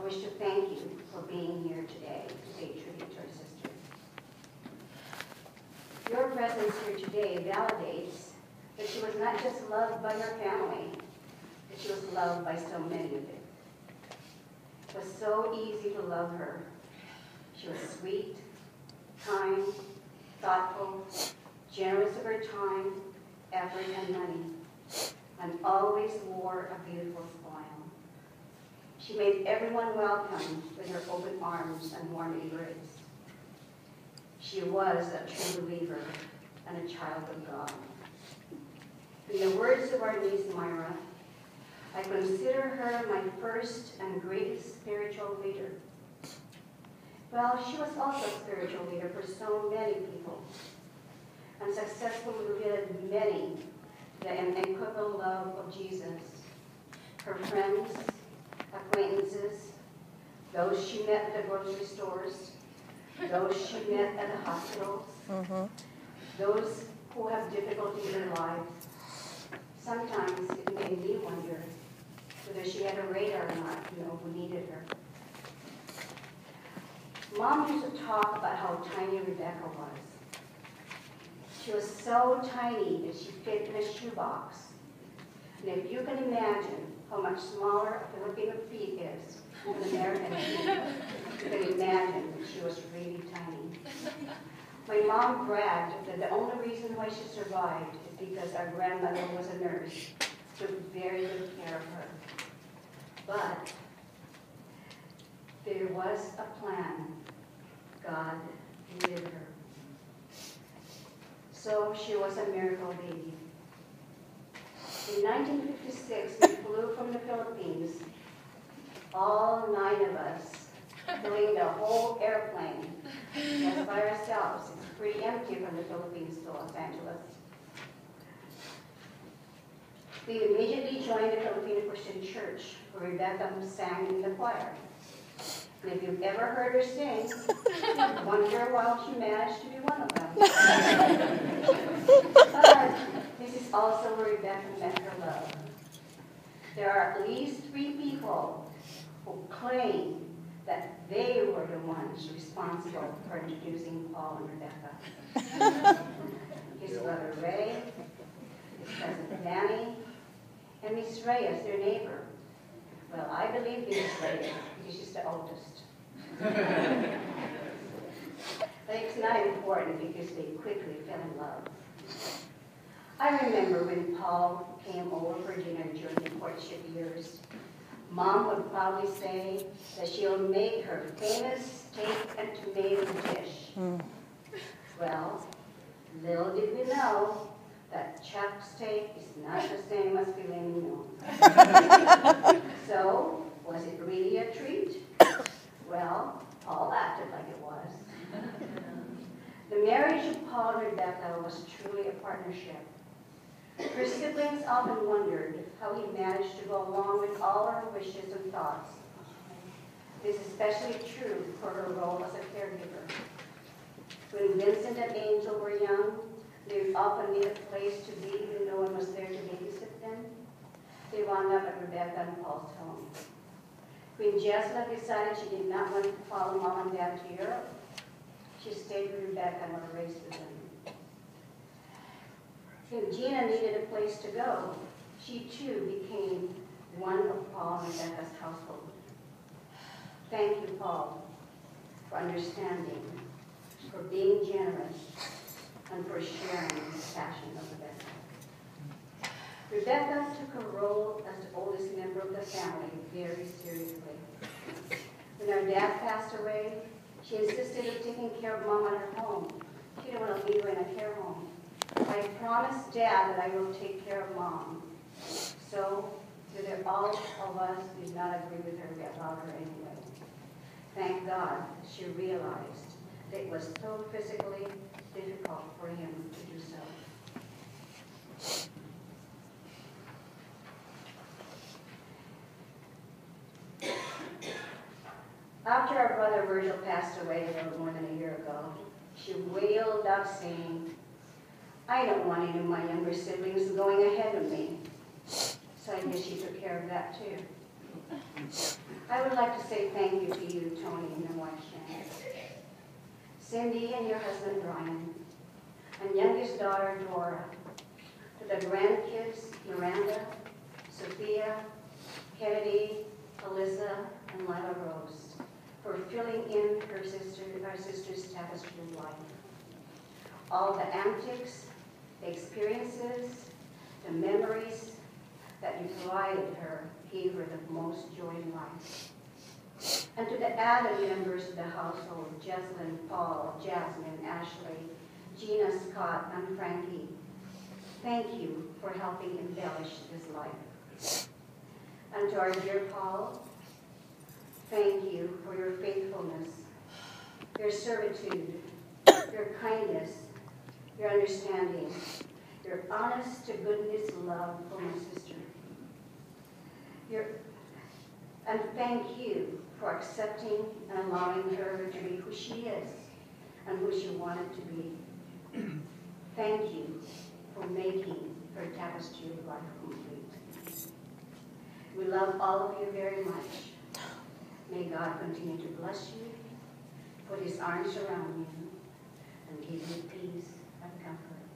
wish to thank you for being here today to pay tribute to our sister. Your presence here today validates that she was not just loved by her family, but she was loved by so many of it. It was so easy to love her. She was sweet, kind, thoughtful, generous of her time, effort, and money, and always wore a beautiful smile. She made everyone welcome with her open arms and warm embrace. She was a true believer and a child of God. In the words of our niece Myra, I consider her my first and greatest spiritual leader. Well, she was also a spiritual leader for so many people, and successfully led many the unequivocal love of Jesus. Her friends, acquaintances, those she met at the grocery stores, those she met at the hospitals, those who have difficulty in their lives. Sometimes it made me wonder whether she had a radar or not, who needed her. Mom used to talk about how tiny Rebecca was. She was so tiny that she fit in a shoebox. And if you can imagine how much smaller a Filipino feet is than American feet, you can imagine that she was really tiny. My mom bragged that the only reason why she survived is because our grandmother was a nurse, took very good care of her. But there was a plan. God needed her. So she was a miracle baby. In 1956, we flew from the Philippines, all 9 of us, filling the whole airplane, just by ourselves. It's pretty empty from the Philippines to Los Angeles. We immediately joined the Filipino Christian Church, where Rebecca sang in the choir. And if you've ever heard her sing, you wonder why she managed to be one of them. But this is also where Rebecca met her love. There are at least 3 people who claim that they were the ones responsible for introducing Paul and Rebecca. His brother Ray, his cousin Danny, and Miss Reyes, their neighbor. Well, I believe Miss Reyes because she's the oldest. But it's not important because they quickly fell in love. I remember when Paul came over for dinner during the courtship years. Mom would probably say that she'll make her famous steak and tomato dish. Well, little did we know that chuck steak is not the same as filet mignon. So, was it really a treat? Well, Paul acted like it was. The marriage of Paul and Rebecca was truly a partnership. Her siblings often wondered how he managed to go along with all her wishes and thoughts. This is especially true for her role as a caregiver. When Vincent and Angel were young, they often needed a place to be even though no one was there to babysit them. They wound up at Rebecca and Paul's home. When Jessica decided she did not want to follow Mom and Dad to Europe, she stayed with Rebecca and was raised with them. When Gina needed a place to go, she too became one of Paul and Rebecca's household. Thank you, Paul, for understanding, for being generous, and for sharing the passion of Rebecca. Rebecca took her role as the oldest member of the family very seriously. When our dad passed away, she insisted on taking care of Mom at her home. She didn't want to leave her in a care home. I promised Dad that I will take care of Mom. So, whether all of us did not agree with her, we allowed her anyway. Thank God she realized that it was so physically difficult for him to do so. After our brother Virgil passed away a little more than a year ago, she wailed out saying, I don't want any of my younger siblings going ahead of me. So I guess she took care of that too. I would like to say thank you to you, Tony, and your wife, Shannon, Cindy and your husband, Brian, and youngest daughter, Dora, to the grandkids, Miranda, Sophia, Kennedy, Alyssa, and Lila Rose, for filling in our sister's tapestry of life. All the antics, the experiences, the memories that you provided her gave her the most joy in life. And to the added members of the household, Jessalyn, Paul, Jasmine, Ashley, Gina, Scott, and Frankie, thank you for helping embellish this life. And to our dear Paul, thank you for your faithfulness, your servitude, your kindness, your understanding, your honest to goodness love for my sister. And thank you for accepting and allowing her to be who she is and who she wanted to be. Thank you for making her tapestry of life complete. We love all of you very much. May God continue to bless you, put his arms around you, and give you peace and comfort.